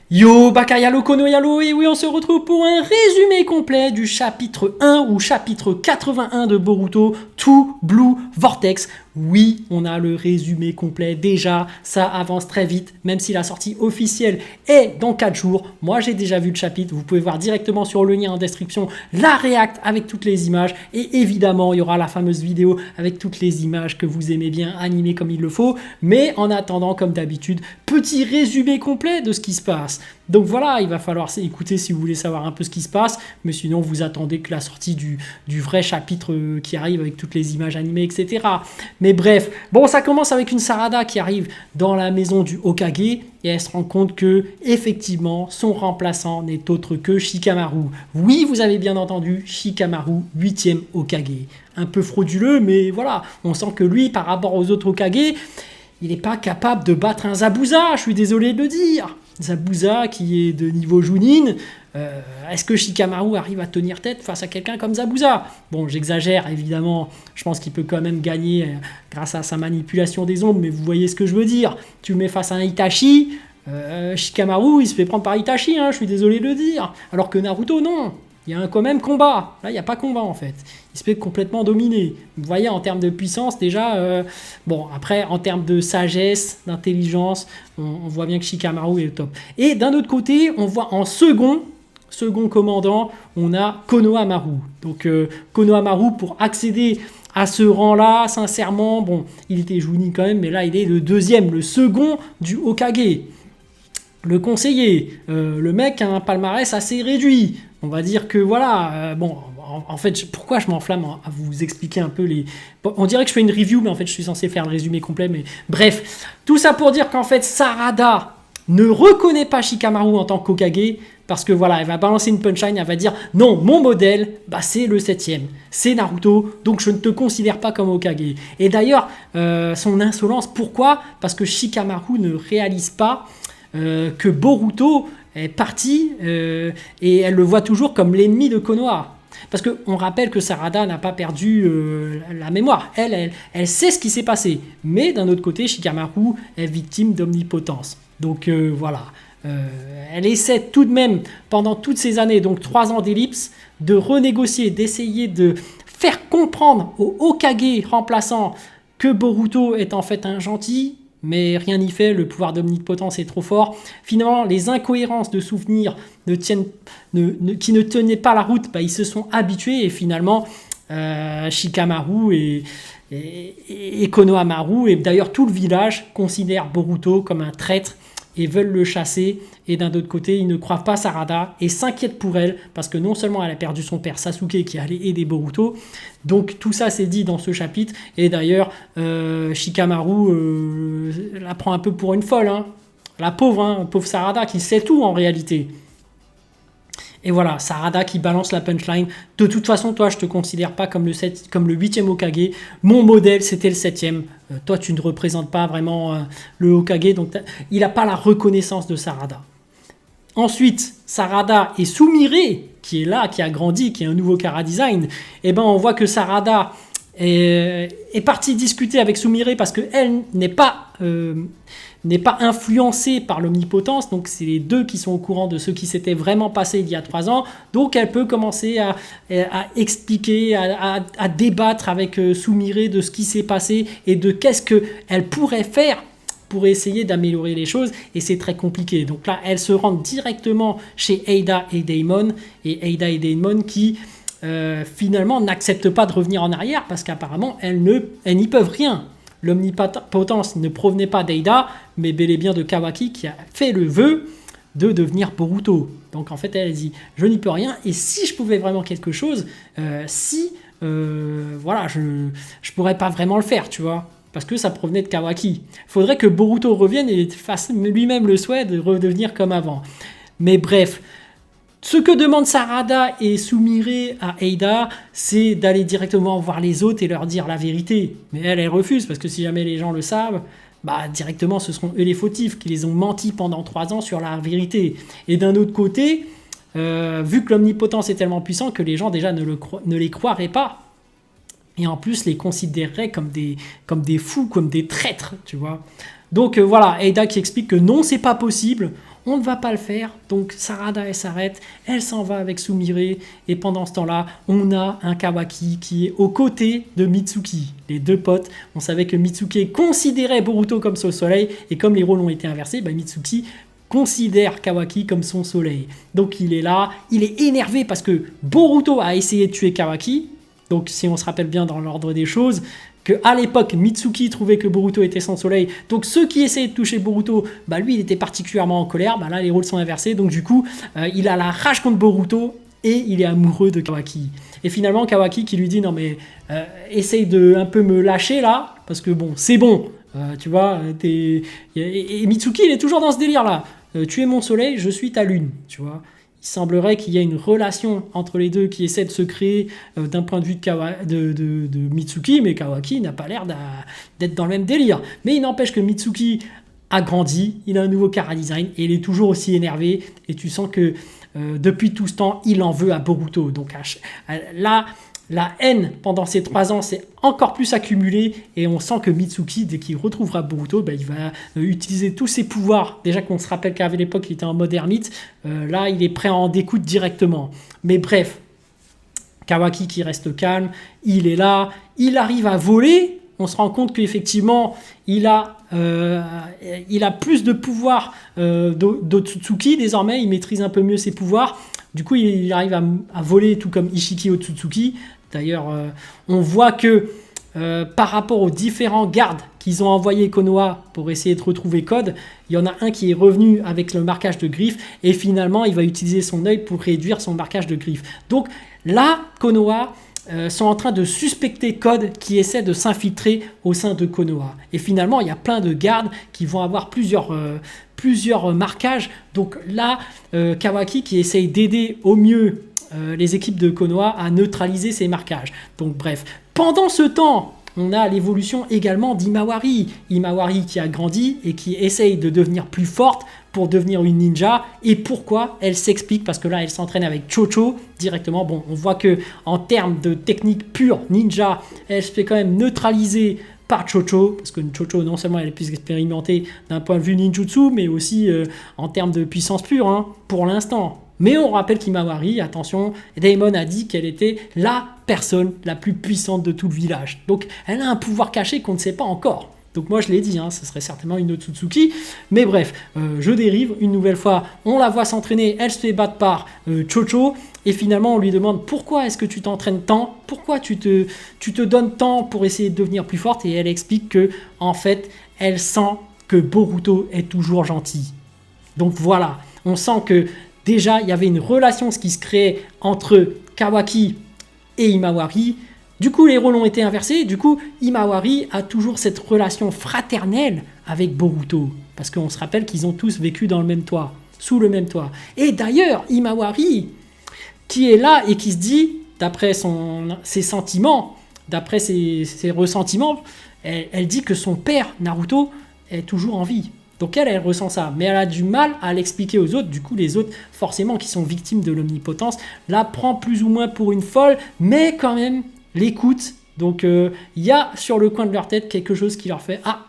Yo, Bakayalo, Konoyalo, et oui, on se retrouve pour un résumé complet du chapitre 1 ou chapitre 81 de Boruto, Two Blue Vortex. Oui, on a le résumé complet déjà, ça avance très vite, même si la sortie officielle est dans 4 jours. Moi, j'ai déjà vu le chapitre, vous pouvez voir directement sur le lien en description la réact avec toutes les images. Et évidemment, il y aura la fameuse vidéo avec toutes les images que vous aimez bien, animées comme il le faut. Mais en attendant, comme d'habitude, petit résumé complet de ce qui se passe. Donc voilà, il va falloir écouter si vous voulez savoir un peu ce qui se passe, mais sinon vous attendez que la sortie du vrai chapitre qui arrive avec toutes les images animées, etc. Mais bref, bon, ça commence avec une Sarada qui arrive dans la maison du Hokage et elle se rend compte que effectivement son remplaçant n'est autre que Shikamaru. Oui, vous avez bien entendu, Shikamaru, 8e Hokage. Un peu frauduleux, mais voilà, on sent que lui, par rapport aux autres Hokage, il n'est pas capable de battre un Zabuza, je suis désolé de le dire. Zabuza qui est de niveau Jounin, est-ce que Shikamaru arrive à tenir tête face à quelqu'un comme Zabuza? Bon, j'exagère évidemment, je pense qu'il peut quand même gagner grâce à sa manipulation des ombres, mais vous voyez ce que je veux dire. Tu le mets face à un Itachi, Shikamaru il se fait prendre par Itachi, hein, je suis désolé de le dire. Alors que Naruto, non. Il y a quand même combat. Là, il n'y a pas combat en fait. Il se fait complètement dominer. Vous voyez, en termes de puissance, déjà, bon, après, en termes de sagesse, d'intelligence, on voit bien que Shikamaru est au top. Et d'un autre côté, on voit en second commandant, on a Konohamaru. Donc, Konohamaru, pour accéder à ce rang-là, sincèrement, bon, il était Jounin quand même, mais là, il est le deuxième, le second du Hokage. Le conseiller, le mec a un palmarès assez réduit. On va dire que voilà, bon, en fait, pourquoi je m'enflamme à vous expliquer un peu les... Bon, on dirait que je fais une review, mais en fait, je suis censé faire le résumé complet, mais bref. Tout ça pour dire qu'en fait, Sarada ne reconnaît pas Shikamaru en tant qu'Hokage, parce que voilà, elle va balancer une punchline, elle va dire « Non, mon modèle, bah, c'est le 7e, c'est Naruto, donc je ne te considère pas comme Hokage. » Et d'ailleurs, son insolence, pourquoi? Parce que Shikamaru ne réalise pas que Boruto est parti et elle le voit toujours comme l'ennemi de Konoha. Parce qu'on rappelle que Sarada n'a pas perdu la mémoire. Elle sait ce qui s'est passé. Mais d'un autre côté, Shikamaru est victime d'omnipotence. Donc voilà. Elle essaie tout de même, pendant toutes ces années, donc 3 ans d'ellipse, de renégocier, d'essayer de faire comprendre au Hokage remplaçant que Boruto est en fait un gentil. Mais rien n'y fait, le pouvoir d'omnipotence est trop fort. Finalement, les incohérences de souvenirs qui ne tenaient pas la route, bah, ils se sont habitués et finalement, Shikamaru et Konohamaru, et d'ailleurs tout le village, considèrent Boruto comme un traître et veulent le chasser. Et d'un autre côté, ils ne croient pas Sarada et s'inquiètent pour elle parce que non seulement elle a perdu son père Sasuke qui allait aider Boruto, donc tout ça c'est dit dans ce chapitre. Et d'ailleurs, Shikamaru la prend un peu pour une folle, hein. La pauvre Sarada qui sait tout en réalité. Et voilà, Sarada qui balance la punchline. De toute façon, toi, je te considère pas comme le 8e Hokage. Mon modèle, c'était le 7e. Toi, tu ne représentes pas vraiment le Hokage. Donc, il n'a pas la reconnaissance de Sarada. Ensuite, Sarada et Sumire, qui est là, qui a grandi, qui est un nouveau Chara Design. Et ben, on voit que Sarada est partie discuter avec Sumire parce qu'elle n'est pas influencée par l'omnipotence, donc c'est les deux qui sont au courant de ce qui s'était vraiment passé il y a 3 ans, donc elle peut commencer à expliquer, à débattre avec Sumire de ce qui s'est passé et de qu'est-ce qu'elle pourrait faire pour essayer d'améliorer les choses, et c'est très compliqué. Donc là, elle se rend directement chez Eida et Daemon, et Eida et Daemon qui finalement n'acceptent pas de revenir en arrière parce qu'apparemment elles n'y peuvent rien. L'omnipotence ne provenait pas d'Eida, mais bel et bien de Kawaki qui a fait le vœu de devenir Boruto. Donc en fait, elle dit « Je n'y peux rien, et si je pouvais vraiment quelque chose, voilà, je pourrais pas vraiment le faire, tu vois. » Parce que ça provenait de Kawaki. Il faudrait que Boruto revienne et fasse lui-même le souhait de redevenir comme avant. Mais bref, ce que demandent Sarada et Sumire à Eida, c'est d'aller directement voir les autres et leur dire la vérité. Mais elle refuse, parce que si jamais les gens le savent, bah directement ce seront eux les fautifs, qui les ont menti pendant 3 ans sur la vérité. Et d'un autre côté, vu que l'omnipotence est tellement puissant que les gens déjà ne les croiraient pas, et en plus les considéreraient comme des fous, comme des traîtres, tu vois. Donc voilà, Eida qui explique que non, c'est pas possible. on ne va pas le faire. Donc Sarada, elle s'arrête, elle s'en va avec Sumire. Et pendant ce temps-là, on a un Kawaki qui est aux côtés de Mitsuki. Les deux potes, on savait que Mitsuki considérait Boruto comme son soleil. Et comme les rôles ont été inversés, Mitsuki considère Kawaki comme son soleil. Donc il est là, il est énervé parce que Boruto a essayé de tuer Kawaki. Donc si on se rappelle bien dans l'ordre des choses, qu'à l'époque Mitsuki trouvait que Boruto était son soleil, donc ceux qui essayaient de toucher Boruto, lui il était particulièrement en colère, là les rôles sont inversés, donc du coup il a la rage contre Boruto et il est amoureux de Kawaki. Et finalement Kawaki qui lui dit non mais essaye de un peu me lâcher là, parce que bon c'est bon, tu vois, et Mitsuki il est toujours dans ce délire là, tu es mon soleil, je suis ta lune, tu vois. Il semblerait qu'il y ait une relation entre les deux qui essaie de se créer d'un point de vue de Mitsuki, mais Kawaki n'a pas l'air d'être dans le même délire. Mais il n'empêche que Mitsuki a grandi, il a un nouveau chara-design et il est toujours aussi énervé. Et tu sens que depuis tout ce temps, il en veut à Boruto. Donc là, la haine pendant ces 3 ans s'est encore plus accumulée et on sent que Mitsuki, dès qu'il retrouvera Boruto, il va utiliser tous ses pouvoirs. Déjà qu'on se rappelle qu'à l'époque il était en mode ermite, là il est prêt à en découdre directement. Mais bref, Kawaki qui reste calme, il est là, il arrive à voler. On se rend compte qu'effectivement il a plus de pouvoir d'Otsutsuki désormais, il maîtrise un peu mieux ses pouvoirs. Du coup, il arrive à voler tout comme Ishiki Otsutsuki. D'ailleurs, on voit que par rapport aux différents gardes qu'ils ont envoyés Konoha pour essayer de retrouver Code, il y en a un qui est revenu avec le marquage de griffe et finalement, il va utiliser son œil pour réduire son marquage de griffe. Donc là, Konoha sont en train de suspecter Code qui essaie de s'infiltrer au sein de Konoha. Et finalement, il y a plein de gardes qui vont avoir plusieurs marquages. Donc là, Kawaki qui essaye d'aider au mieux les équipes de Konoha à neutraliser ces marquages. Donc bref, pendant ce temps, on a l'évolution également d'Himawari. Himawari qui a grandi et qui essaye de devenir plus forte pour devenir une ninja. Et pourquoi? Elle s'explique parce que là, elle s'entraîne avec Chocho directement. Bon, on voit que en termes de technique pure ninja, elle se fait quand même neutraliser par Chocho, parce que Chocho, non seulement elle est plus expérimentée d'un point de vue ninjutsu, mais aussi en termes de puissance pure, pour l'instant. Mais on rappelle qu'Himawari, attention, Daemon a dit qu'elle était la personne la plus puissante de tout le village. Donc elle a un pouvoir caché qu'on ne sait pas encore. Donc moi je l'ai dit, ce serait certainement une Otsutsuki. Mais bref, je dérive. Une nouvelle fois, on la voit s'entraîner, elle se fait battre par Chocho. Et finalement, on lui demande pourquoi est-ce que tu t'entraînes tant? Pourquoi tu te donnes tant pour essayer de devenir plus forte? Et elle explique que, en fait, elle sent que Boruto est toujours gentil. Donc voilà, on sent que déjà, il y avait une relation qui se créait entre Kawaki et Himawari. Du coup, les rôles ont été inversés. Du coup, Himawari a toujours cette relation fraternelle avec Boruto. Parce qu'on se rappelle qu'ils ont tous vécu dans le même toit, sous le même toit. Et d'ailleurs, Himawari, qui est là et qui se dit, d'après ses sentiments, d'après ses ressentiments, elle dit que son père, Naruto, est toujours en vie. Donc elle ressent ça, mais elle a du mal à l'expliquer aux autres. Du coup, les autres, forcément, qui sont victimes de l'omnipotence, la prend plus ou moins pour une folle, mais quand même l'écoute. Donc il y a sur le coin de leur tête quelque chose qui leur fait « Ah,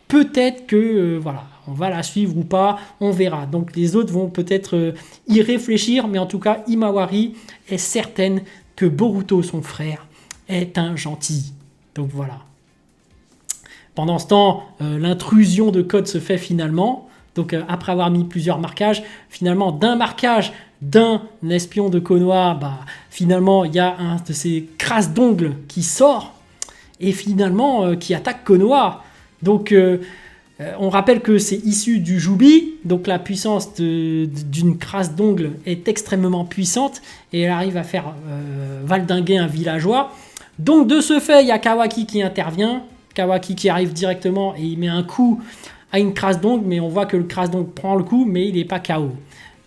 peut-être que, voilà, on va la suivre ou pas, on verra. » Donc les autres vont peut-être y réfléchir, mais en tout cas, Himawari est certaine que Boruto, son frère, est un gentil. Donc voilà. Pendant ce temps, l'intrusion de Code se fait finalement. Donc après avoir mis plusieurs marquages, finalement d'un marquage d'un espion de Konoha, finalement il y a un de ces crasses d'ongles qui sort et finalement qui attaque Konoha. Donc on rappelle que c'est issu du Jubi, donc la puissance d'une crasse d'ongles est extrêmement puissante et elle arrive à faire valdinguer un villageois. Donc de ce fait, il y a Kawaki qui intervient. Kawaki qui arrive directement et il met un coup à une crasse d'ongles, mais on voit que le crasse d'ongles prend le coup, mais il n'est pas KO.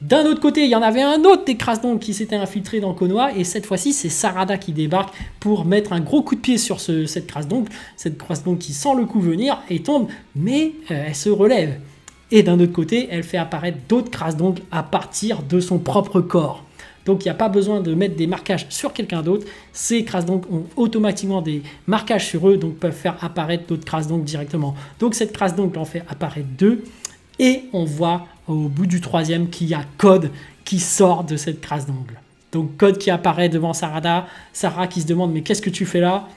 D'un autre côté, il y en avait un autre des crasse d'ongles qui s'était infiltré dans Konoha, et cette fois-ci, c'est Sarada qui débarque pour mettre un gros coup de pied sur cette crasse d'ongles qui sent le coup venir et tombe, mais elle se relève. Et d'un autre côté, elle fait apparaître d'autres crasses d'ongles à partir de son propre corps. Donc il n'y a pas besoin de mettre des marquages sur quelqu'un d'autre. Ces crasses d'ongles ont automatiquement des marquages sur eux, donc peuvent faire apparaître d'autres crasses d'ongles directement. Donc cette crasse d'ongles en fait apparaître deux. Et on voit au bout du 3e qu'il y a Code qui sort de cette crasse d'ongles. Donc Code qui apparaît devant Sarada, Sarah qui se demande mais qu'est-ce que tu fais là?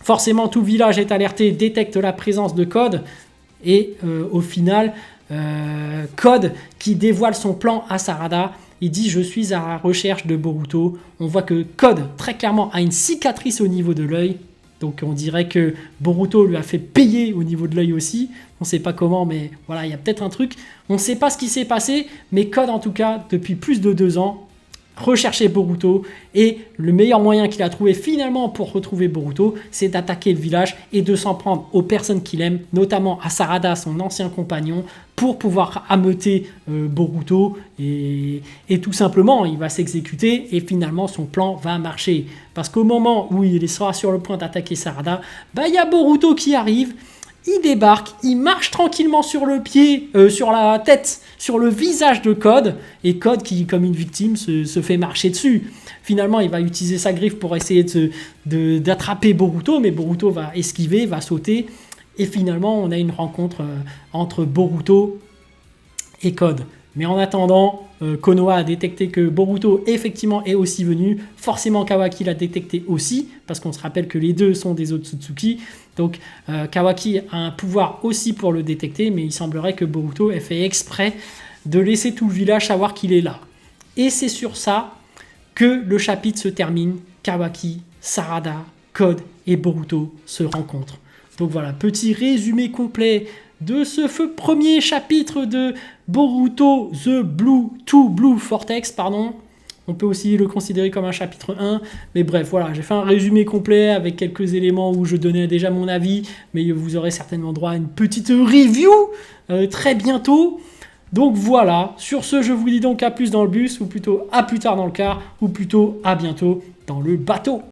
Forcément tout le village est alerté, détecte la présence de Code et au final Code qui dévoile son plan à Sarada. Il dit je suis à la recherche de Boruto. On voit que Code très clairement a une cicatrice au niveau de l'œil. Donc on dirait que Boruto lui a fait payer au niveau de l'œil aussi. On ne sait pas comment, mais voilà, il y a peut-être un truc. On ne sait pas ce qui s'est passé, mais Code en tout cas, depuis plus de 2 ans, recherchait Boruto. Et le meilleur moyen qu'il a trouvé finalement pour retrouver Boruto, c'est d'attaquer le village et de s'en prendre aux personnes qu'il aime, notamment à Sarada, son ancien compagnon, pour pouvoir ameuter Boruto. Et tout simplement, il va s'exécuter et finalement son plan va marcher. Parce qu'au moment où il sera sur le point d'attaquer Sarada, il y a Boruto qui arrive. Il débarque, il marche tranquillement sur le pied, sur la tête, sur le visage de Code. Et Code, qui, comme une victime, se fait marcher dessus. Finalement, il va utiliser sa griffe pour essayer d'attraper Boruto. Mais Boruto va esquiver, va sauter. Et finalement, on a une rencontre entre Boruto et Code. Mais en attendant, Konoha a détecté que Boruto effectivement est aussi venu. Forcément, Kawaki l'a détecté aussi, parce qu'on se rappelle que les deux sont des Otsutsuki. Donc Kawaki a un pouvoir aussi pour le détecter, mais il semblerait que Boruto ait fait exprès de laisser tout le village savoir qu'il est là. Et c'est sur ça que le chapitre se termine. Kawaki, Sarada, Code et Boruto se rencontrent. Donc voilà, petit résumé complet de ce premier chapitre de Boruto The Blue Vortex, pardon. On peut aussi le considérer comme un chapitre 1. Mais bref, voilà, j'ai fait un résumé complet avec quelques éléments où je donnais déjà mon avis. Mais vous aurez certainement droit à une petite review très bientôt. Donc voilà, sur ce, je vous dis donc à plus dans le bus, ou plutôt à plus tard dans le car, ou plutôt à bientôt dans le bateau.